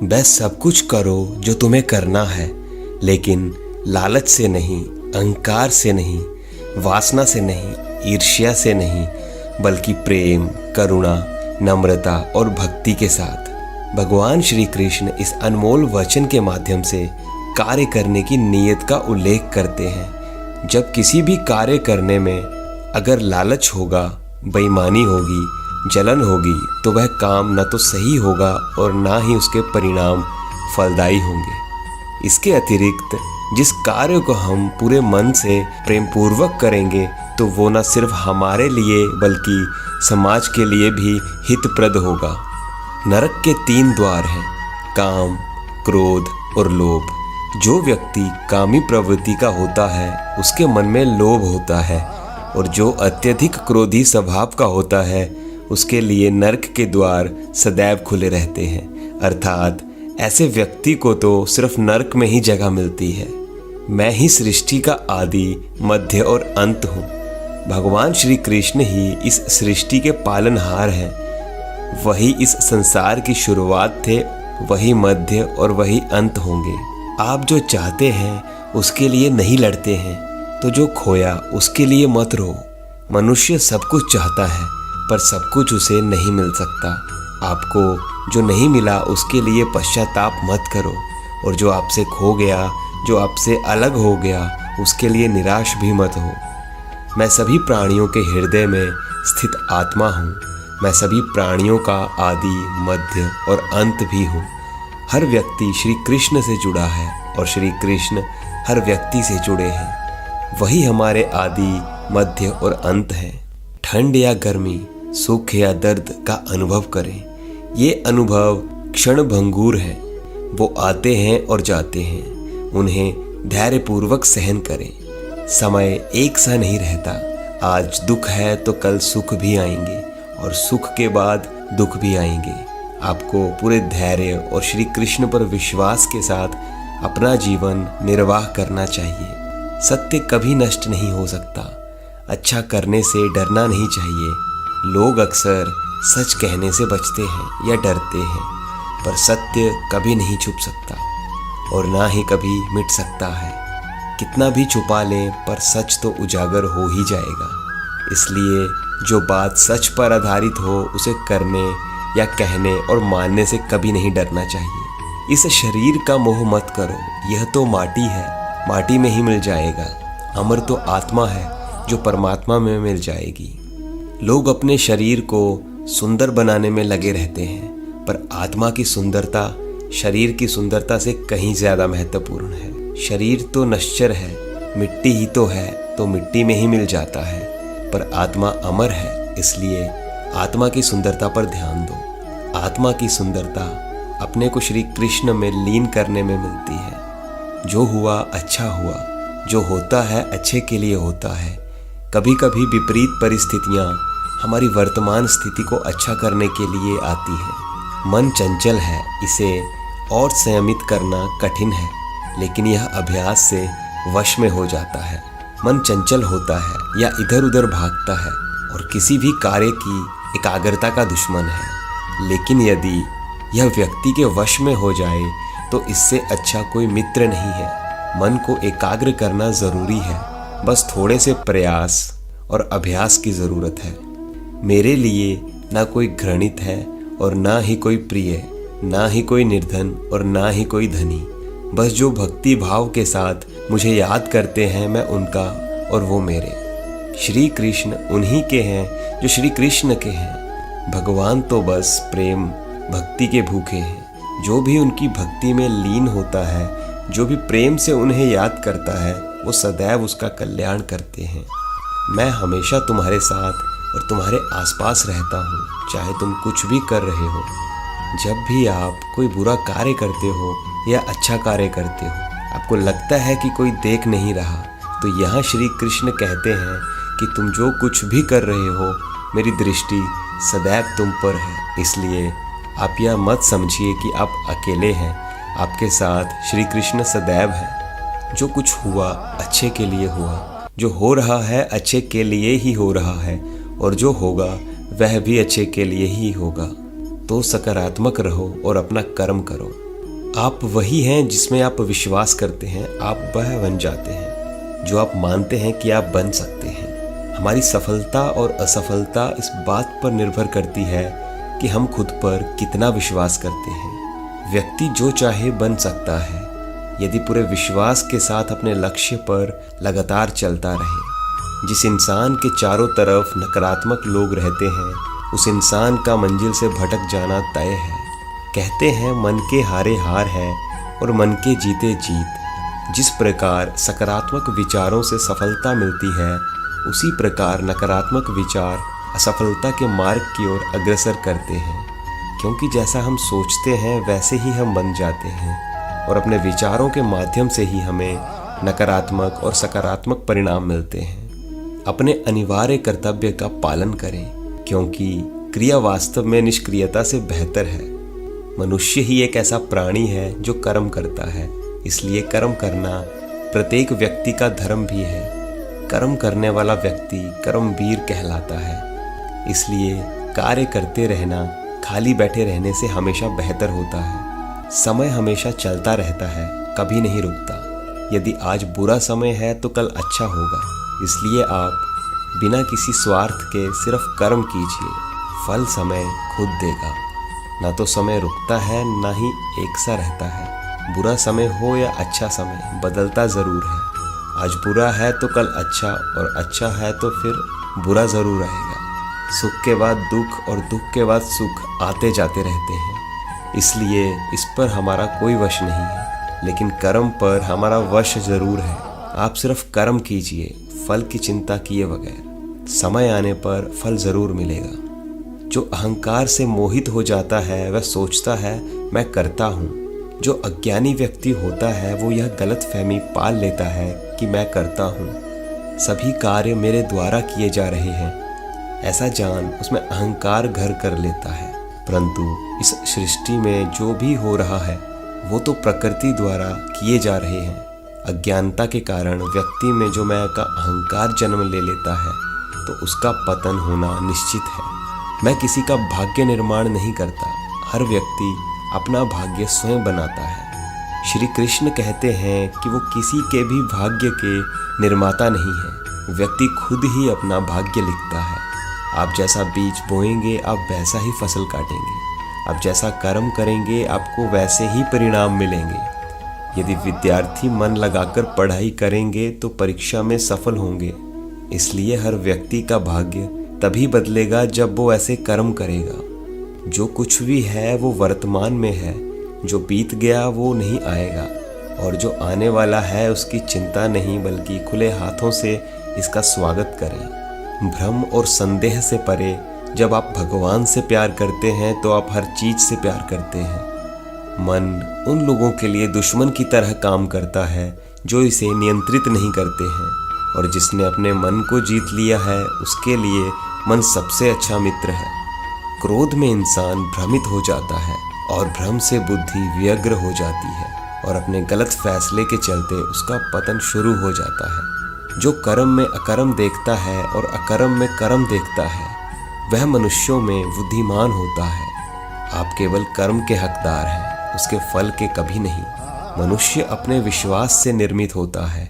बस सब कुछ करो जो तुम्हें करना है, लेकिन लालच से नहीं, अहंकार से नहीं, वासना से नहीं, ईर्ष्या से नहीं, बल्कि प्रेम, करुणा, नम्रता और भक्ति के साथ। भगवान श्री कृष्ण इस अनमोल वचन के माध्यम से कार्य करने की नीयत का उल्लेख करते हैं। जब किसी भी कार्य करने में अगर लालच होगा, बेईमानी होगी, जलन होगी, तो वह काम न तो सही होगा और ना ही उसके परिणाम फलदायी होंगे। इसके अतिरिक्त जिस कार्य को हम पूरे मन से प्रेम पूर्वक करेंगे तो वो न सिर्फ हमारे लिए बल्कि समाज के लिए भी हितप्रद होगा। नरक के 3 द्वार हैं, काम, क्रोध और लोभ। जो व्यक्ति कामी प्रवृत्ति का होता है उसके मन में लोभ होता है, और जो अत्यधिक क्रोधी स्वभाव का होता है उसके लिए नरक के द्वार सदैव खुले रहते हैं। अर्थात ऐसे व्यक्ति को तो सिर्फ नरक में ही जगह मिलती है। मैं ही सृष्टि का आदि, मध्य और अंत हूँ। भगवान श्री कृष्ण ही इस सृष्टि के पालनहार हैं। वही इस संसार की शुरुआत थे, वही मध्य और वही अंत होंगे। आप जो चाहते हैं उसके लिए नहीं लड़ते हैं, तो जो खोया उसके लिए मत रो। मनुष्य सब कुछ चाहता है पर सब कुछ उसे नहीं मिल सकता। आपको जो नहीं मिला उसके लिए पश्चाताप मत करो, और जो आपसे खो गया, जो आपसे अलग हो गया, उसके लिए निराश भी मत हो। मैं सभी प्राणियों के हृदय में स्थित आत्मा हूँ। मैं सभी प्राणियों का आदि, मध्य और अंत भी हूँ। हर व्यक्ति श्री कृष्ण से जुड़ा है और श्री कृष्ण हर व्यक्ति से जुड़े हैं। वही हमारे आदि, मध्य और अंत हैं। ठंड या गर्मी, सुख या दर्द का अनुभव करें। ये अनुभव क्षणभंगुर हैं। वो आते हैं और जाते हैं। उन्हें धैर्यपूर्वक सहन करें। समय एक सा नहीं रहता। आज दुख है तो कल सुख भी आएंगे, और सुख के बाद दुख भी आएंगे। आपको पूरे धैर्य और श्री कृष्ण पर विश्वास के साथ अपना जीवन निर्वाह करना चाहिए। सत्य कभी नष्ट नहीं हो सकता। अच्छा करने से डरना नहीं चाहिए। लोग अक्सर सच कहने से बचते हैं या डरते हैं, पर सत्य कभी नहीं छुप सकता और ना ही कभी मिट सकता है। कितना भी छुपा लें पर सच तो उजागर हो ही जाएगा। इसलिए जो बात सच पर आधारित हो उसे करने या कहने और मानने से कभी नहीं डरना चाहिए। इस शरीर का मोह मत करो। यह तो माटी है, माटी में ही मिल जाएगा। अमर तो आत्मा है जो परमात्मा में मिल जाएगी। लोग अपने शरीर को सुंदर बनाने में लगे रहते हैं, पर आत्मा की सुंदरता शरीर की सुंदरता से कहीं ज़्यादा महत्वपूर्ण है। शरीर तो नश्वर है, मिट्टी ही तो है, तो मिट्टी में ही मिल जाता है, पर आत्मा अमर है। इसलिए आत्मा की सुंदरता पर ध्यान दो। आत्मा की सुंदरता अपने को श्री कृष्ण में लीन करने में मिलती है। जो हुआ अच्छा हुआ, जो होता है अच्छे के लिए होता है। कभी कभी विपरीत परिस्थितियाँ हमारी वर्तमान स्थिति को अच्छा करने के लिए आती हैं। मन चंचल है, इसे और संयमित करना कठिन है, लेकिन यह अभ्यास से वश में हो जाता है। मन चंचल होता है या इधर उधर भागता है और किसी भी कार्य की एकाग्रता का दुश्मन है। लेकिन यदि यह व्यक्ति के वश में हो जाए तो इससे अच्छा कोई मित्र नहीं है। मन को एकाग्र करना जरूरी है, बस थोड़े से प्रयास और अभ्यास की ज़रूरत है। मेरे लिए ना कोई घृणित है और ना ही कोई प्रिय, ना ही कोई निर्धन और ना ही कोई धनी। बस जो भक्ति भाव के साथ मुझे याद करते हैं, मैं उनका और वो मेरे। श्री कृष्ण उन्हीं के हैं जो श्री कृष्ण के हैं। भगवान तो बस प्रेम भक्ति के भूखे हैं। जो भी उनकी भक्ति में लीन होता है, जो भी प्रेम से उन्हें याद करता है, वो सदैव उसका कल्याण करते हैं। मैं हमेशा तुम्हारे साथ और तुम्हारे आसपास रहता हूँ, चाहे तुम कुछ भी कर रहे हो। जब भी आप कोई बुरा कार्य करते हो या अच्छा कार्य करते हो, आपको लगता है कि कोई देख नहीं रहा, तो यहाँ श्री कृष्ण कहते हैं कि तुम जो कुछ भी कर रहे हो, मेरी दृष्टि सदैव तुम पर है। इसलिए आप यह मत समझिए कि आप अकेले हैं। आपके साथ श्री कृष्ण सदैव है। जो कुछ हुआ अच्छे के लिए हुआ, जो हो रहा है अच्छे के लिए ही हो रहा है, और जो होगा वह भी अच्छे के लिए ही होगा। तो सकारात्मक रहो और अपना कर्म करो। आप वही हैं जिसमें आप विश्वास करते हैं, आप वह बन जाते हैं जो आप मानते हैं कि आप बन सकते हैं। हमारी सफलता और असफलता इस बात पर निर्भर करती है कि हम खुद पर कितना विश्वास करते हैं। व्यक्ति जो चाहे बन सकता है यदि पूरे विश्वास के साथ अपने लक्ष्य पर लगातार चलता रहे। जिस इंसान के चारों तरफ नकारात्मक लोग रहते हैं उस इंसान का मंजिल से भटक जाना तय है। कहते हैं मन के हारे हार है और मन के जीते जीत। जिस प्रकार सकारात्मक विचारों से सफलता मिलती है उसी प्रकार नकारात्मक विचार असफलता के मार्ग की ओर अग्रसर करते हैं, क्योंकि जैसा हम सोचते हैं वैसे ही हम बन जाते हैं और अपने विचारों के माध्यम से ही हमें नकारात्मक और सकारात्मक परिणाम मिलते हैं। अपने अनिवार्य कर्तव्य का पालन करें, क्योंकि क्रिया वास्तव में निष्क्रियता से बेहतर है। मनुष्य ही एक ऐसा प्राणी है जो कर्म करता है, इसलिए कर्म करना प्रत्येक व्यक्ति का धर्म भी है। कर्म करने वाला व्यक्ति कर्मवीर कहलाता है। इसलिए कार्य करते रहना खाली बैठे रहने से हमेशा बेहतर होता है। समय हमेशा चलता रहता है, कभी नहीं रुकता। यदि आज बुरा समय है तो कल अच्छा होगा। इसलिए आप बिना किसी स्वार्थ के सिर्फ कर्म कीजिए, फल समय खुद देगा। ना तो समय रुकता है ना ही एक सा रहता है। बुरा समय हो या अच्छा समय बदलता ज़रूर है। आज बुरा है तो कल अच्छा, और अच्छा है तो फिर बुरा ज़रूर आएगा। सुख के बाद दुख और दुख के बाद सुख आते जाते रहते हैं। इसलिए इस पर हमारा कोई वश नहीं है, लेकिन कर्म पर हमारा वश ज़रूर है। आप सिर्फ कर्म कीजिए, फल की चिंता किए बगैर। समय आने पर फल ज़रूर मिलेगा। जो अहंकार से मोहित हो जाता है वह सोचता है मैं करता हूँ। जो अज्ञानी व्यक्ति होता है वो यह गलतफहमी पाल लेता है कि मैं करता हूँ, सभी कार्य मेरे द्वारा किए जा रहे हैं। ऐसा जान उसमें अहंकार घर कर लेता है। परंतु इस सृष्टि में जो भी हो रहा है वो तो प्रकृति द्वारा किए जा रहे हैं। अज्ञानता के कारण व्यक्ति में जो मैं का अहंकार जन्म ले लेता है तो उसका पतन होना निश्चित है। मैं किसी का भाग्य निर्माण नहीं करता, हर व्यक्ति अपना भाग्य स्वयं बनाता है। श्री कृष्ण कहते हैं कि वो किसी के भी भाग्य के निर्माता नहीं है, व्यक्ति खुद ही अपना भाग्य लिखता है। आप जैसा बीज बोएंगे आप वैसा ही फसल काटेंगे। आप जैसा कर्म करेंगे आपको वैसे ही परिणाम मिलेंगे। यदि विद्यार्थी मन लगाकर पढ़ाई करेंगे तो परीक्षा में सफल होंगे। इसलिए हर व्यक्ति का भाग्य तभी बदलेगा जब वो ऐसे कर्म करेगा। जो कुछ भी है वो वर्तमान में है, जो बीत गया वो नहीं आएगा, और जो आने वाला है उसकी चिंता नहीं बल्कि खुले हाथों से इसका स्वागत करें। भ्रम और संदेह से परे जब आप भगवान से प्यार करते हैं तो आप हर चीज से प्यार करते हैं। मन उन लोगों के लिए दुश्मन की तरह काम करता है जो इसे नियंत्रित नहीं करते हैं, और जिसने अपने मन को जीत लिया है उसके लिए मन सबसे अच्छा मित्र है। क्रोध में इंसान भ्रमित हो जाता है और भ्रम से बुद्धि व्यग्र हो जाती है और अपने गलत फैसले के चलते उसका पतन शुरू हो जाता है। जो कर्म में अकर्म देखता है और अकर्म में कर्म देखता है वह मनुष्यों में बुद्धिमान होता है। आप केवल कर्म के हकदार हैं, उसके फल के कभी नहीं। मनुष्य अपने विश्वास से निर्मित होता है,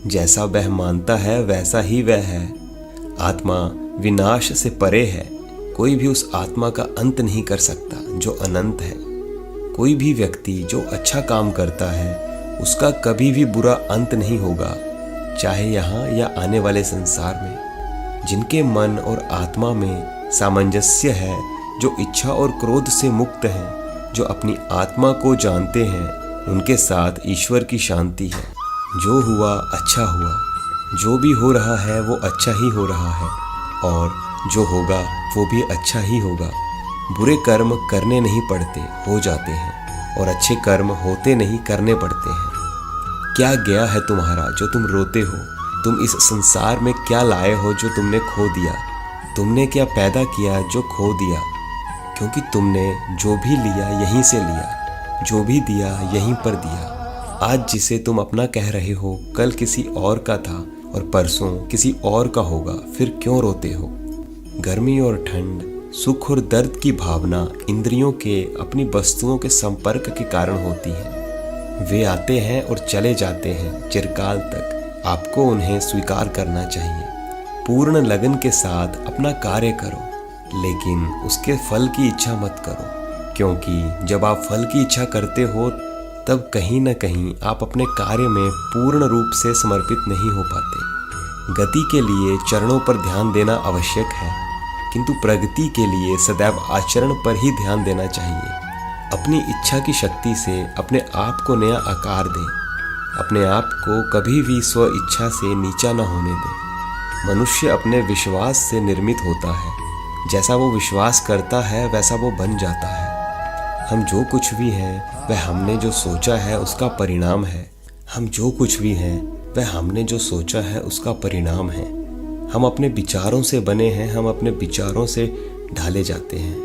जैसा वह मानता है वैसा ही वह है। आत्मा विनाश से परे है, कोई भी उस आत्मा का अंत नहीं कर सकता जो अनंत है। कोई भी व्यक्ति जो अच्छा काम करता है उसका कभी भी बुरा अंत नहीं होगा, चाहे यहाँ या आने वाले संसार में। जिनके मन और आत्मा में सामंजस्य है, जो इच्छा और क्रोध से मुक्त हैं, जो अपनी आत्मा को जानते हैं, उनके साथ ईश्वर की शांति है। जो हुआ अच्छा हुआ, जो भी हो रहा है वो अच्छा ही हो रहा है, और जो होगा वो भी अच्छा ही होगा। बुरे कर्म करने नहीं पड़ते, हो जाते हैं, और अच्छे कर्म होते नहीं, करने पड़ते हैं। क्या गया है तुम्हारा जो तुम रोते हो? तुम इस संसार में क्या लाए हो जो तुमने खो दिया? तुमने क्या पैदा किया जो खो दिया? क्योंकि तुमने जो भी लिया यहीं से लिया, जो भी दिया यहीं पर दिया। आज जिसे तुम अपना कह रहे हो कल किसी और का था और परसों किसी और का होगा, फिर क्यों रोते हो? गर्मी और ठंड, सुख और दर्द की भावना इंद्रियों के अपनी वस्तुओं के संपर्क के कारण होती है। वे आते हैं और चले जाते हैं चिरकाल तक। आपको उन्हें स्वीकार करना चाहिए। पूर्ण लगन के साथ अपना कार्य करो, लेकिन उसके फल की इच्छा मत करो, क्योंकि जब आप फल की इच्छा करते हो तब कहीं न कहीं आप अपने कार्य में पूर्ण रूप से समर्पित नहीं हो पाते। गति के लिए चरणों पर ध्यान देना आवश्यक है, किंतु प्रगति के लिए सदैव आचरण पर ही ध्यान देना चाहिए। अपनी इच्छा की शक्ति से अपने आप को नया आकार दें। अपने आप को कभी भी स्व इच्छा से नीचा न होने दें। मनुष्य अपने विश्वास से निर्मित होता है। जैसा वो विश्वास करता है वैसा वो बन जाता है। हम जो कुछ भी हैं वह हमने जो सोचा है उसका परिणाम है। हम जो कुछ भी हैं वह हमने जो सोचा है उसका परिणाम है। हम अपने विचारों से बने हैं, हम अपने विचारों से ढाले जाते हैं।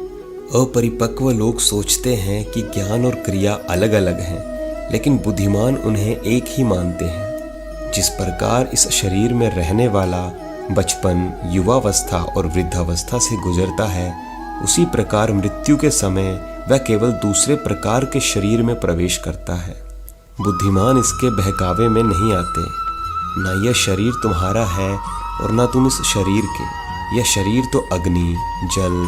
अपरिपक्व लोग सोचते हैं कि ज्ञान और क्रिया अलग अलग हैं, लेकिन बुद्धिमान उन्हें एक ही मानते हैं। जिस प्रकार इस शरीर में रहने वाला बचपन, युवावस्था और वृद्धावस्था से गुजरता है, उसी प्रकार मृत्यु के समय वह केवल दूसरे प्रकार के शरीर में प्रवेश करता है। बुद्धिमान इसके बहकावे में नहीं आते। न यह शरीर तुम्हारा है और न तुम इस शरीर के। यह शरीर तो अग्नि, जल,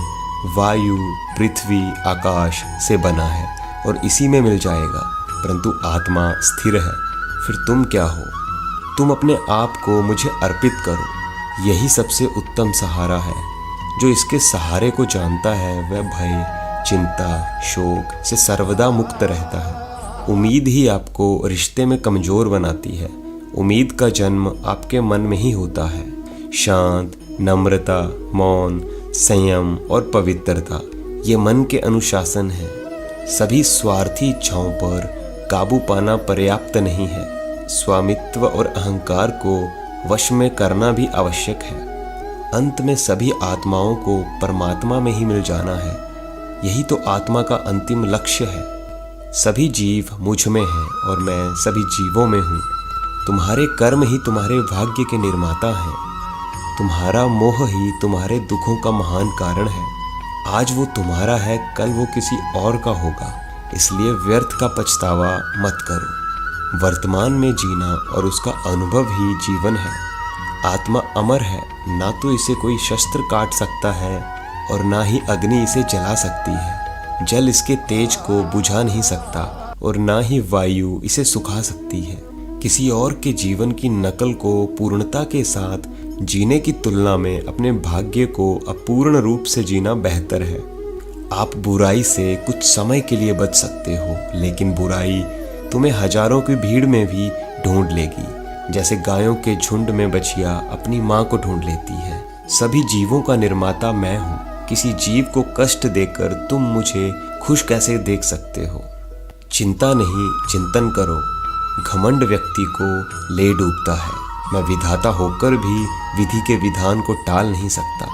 वायु, पृथ्वी, आकाश से बना है और इसी में मिल जाएगा, परंतु आत्मा स्थिर है। फिर तुम क्या हो? तुम अपने आप को मुझे अर्पित करो। यही सबसे उत्तम सहारा है। जो इसके सहारे को जानता है वह भय, चिंता, शोक से सर्वदा मुक्त रहता है। उम्मीद ही आपको रिश्ते में कमजोर बनाती है। उम्मीद का जन्म आपके मन में ही होता है। शांत, नम्रता, मौन, संयम और पवित्रता ये मन के अनुशासन है। सभी स्वार्थी इच्छाओं पर काबू पाना पर्याप्त नहीं है। स्वामित्व और अहंकार को वश में करना भी आवश्यक है। अंत में सभी आत्माओं को परमात्मा में ही मिल जाना है। यही तो आत्मा का अंतिम लक्ष्य है। सभी जीव मुझ में हैं और मैं सभी जीवों में हूँ। तुम्हारे कर्म ही तुम्हारे भाग्य के निर्माता हैं। तुम्हारा मोह ही तुम्हारे दुखों का महान कारण है। आज वो तुम्हारा है, कल वो किसी और का होगा। इसलिए व्यर्थ का पछतावा मत करो। वर्तमान में जीना और उसका अनुभव ही जीवन है। आत्मा अमर है, ना तो इसे कोई शस्त्र काट सकता है और ना ही अग्नि इसे जला सकती है। जल इसके तेज को बुझा नहीं सकता और ना ही वायु इसे सुखा सकती है। किसी और के जीवन की नकल को पूर्णता के साथ जीने की तुलना में अपने भाग्य को अपूर्ण रूप से जीना बेहतर है। आप बुराई से कुछ समय के लिए बच सकते हो, लेकिन बुराई तुम्हें हजारों की भीड़ में भी ढूंढ लेगी। जैसे गायों के झुंड में बछिया अपनी माँ को ढूंढ लेती है। सभी जीवों का निर्माता मैं हूँ। किसी जीव को कष्ट देकर तुम मुझे खुश कैसे देख सकते हो? चिंता नहीं, चिंतन करो। घमंड व्यक्ति को ले डूबता है। मैं विधाता होकर भी विधि के विधान को टाल नहीं सकता।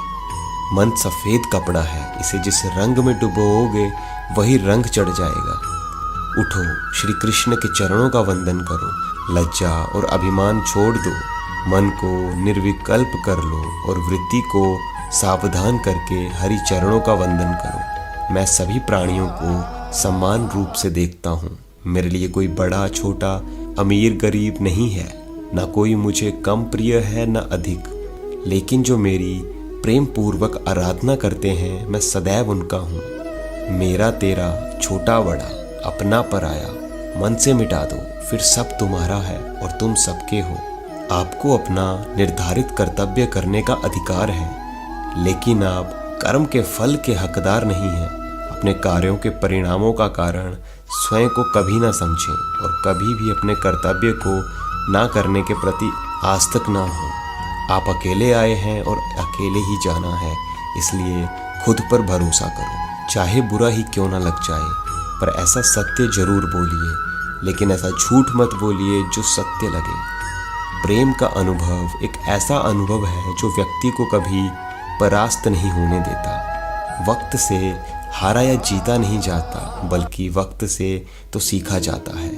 मन सफेद कपड़ा है, इसे जिस रंग में डुबोओगे वही रंग चढ़ जाएगा। उठो, श्री कृष्ण के चरणों का वंदन करो। लज्जा और अभिमान छोड़ दो। मन को निर्विकल्प कर लो और वृत्ति को सावधान करके हरि चरणों का वंदन करो। मैं सभी प्राणियों को समान रूप से देखता हूँ। मेरे लिए कोई बड़ा छोटा, अमीर गरीब नहीं है। ना कोई मुझे कम प्रिय है न अधिक, लेकिन जो मेरी प्रेम पूर्वक आराधना करते हैं मैं सदैव उनका हूँ। मेरा तेरा, छोटा बड़ा, अपना पराया मन से मिटा दो, फिर सब तुम्हारा है और तुम सबके हो। आपको अपना निर्धारित कर्तव्य करने का अधिकार है, लेकिन आप कर्म के फल के हकदार नहीं हैं। अपने कार्यों के परिणामों का कारण स्वयं को कभी ना समझें और कभी भी अपने कर्तव्य को ना करने के प्रति आसक्त ना हो। आप अकेले आए हैं और अकेले ही जाना है, इसलिए खुद पर भरोसा करो। चाहे बुरा ही क्यों ना लग जाए, पर ऐसा सत्य जरूर बोलिए, लेकिन ऐसा झूठ मत बोलिए जो सत्य लगे। प्रेम का अनुभव एक ऐसा अनुभव है जो व्यक्ति को कभी परास्त नहीं होने देता। वक्त से हारा या जीता नहीं जाता, बल्कि वक्त से तो सीखा जाता है।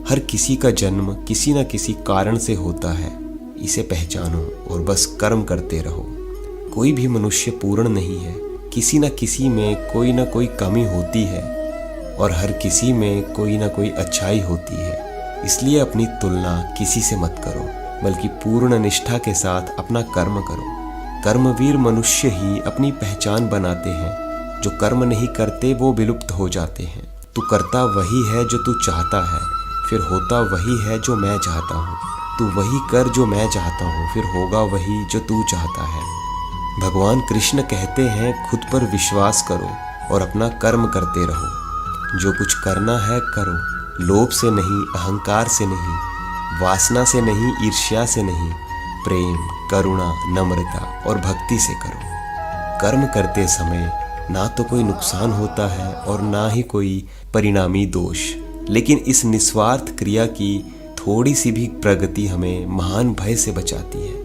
हर किसी का जन्म किसी न किसी कारण से होता है। इसे पहचानो और बस कर्म करते रहो। कोई भी मनुष्य पूर्ण नहीं है, किसी न किसी में कोई ना कोई कमी होती है और हर किसी में कोई ना कोई अच्छाई होती है। इसलिए अपनी तुलना किसी से मत करो, बल्कि पूर्ण निष्ठा के साथ अपना कर्म करो। कर्मवीर मनुष्य ही अपनी पहचान बनाते हैं। जो कर्म नहीं करते वो विलुप्त हो जाते हैं। तू करता वही है जो तू चाहता है, फिर होता वही है जो मैं चाहता हूँ। तू वही कर जो मैं चाहता हूँ, फिर होगा वही जो तू चाहता है। भगवान कृष्ण कहते हैं, खुद पर विश्वास करो और अपना कर्म करते रहो। जो कुछ करना है करो, लोभ से नहीं, अहंकार से नहीं, वासना से नहीं, ईर्ष्या से नहीं, प्रेम, करुणा, नम्रता और भक्ति से करो। कर्म करते समय ना तो कोई नुकसान होता है और ना ही कोई परिणामी दोष, लेकिन इस निस्वार्थ क्रिया की थोड़ी सी भी प्रगति हमें महान भय से बचाती है।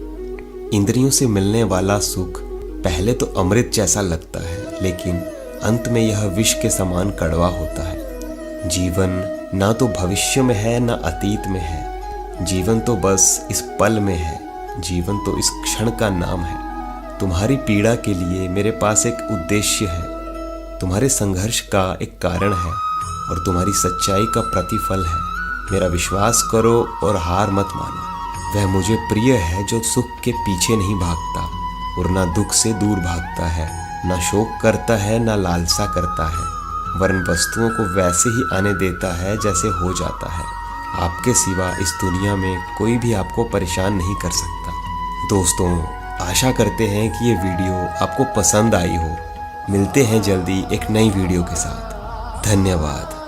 इंद्रियों से मिलने वाला सुख पहले तो अमृत जैसा लगता है, लेकिन अंत में यह विष के समान कड़वा होता है। जीवन ना तो भविष्य में है ना अतीत में है, जीवन तो बस इस पल में है, जीवन तो इस क्षण का नाम है। तुम्हारी पीड़ा के लिए मेरे पास एक उद्देश्य है, तुम्हारे संघर्ष का एक कारण है और तुम्हारी सच्चाई का प्रतिफल है। मेरा विश्वास करो और हार मत मानो। वह मुझे प्रिय है जो सुख के पीछे नहीं भागता और ना दुख से दूर भागता है, ना शोक करता है, ना लालसा करता है, वरन वस्तुओं को वैसे ही आने देता है जैसे हो जाता है। आपके सिवा इस दुनिया में कोई भी आपको परेशान नहीं कर सकता। दोस्तों, आशा करते हैं कि ये वीडियो आपको पसंद आई हो। मिलते हैं जल्दी एक नई वीडियो के साथ। धन्यवाद।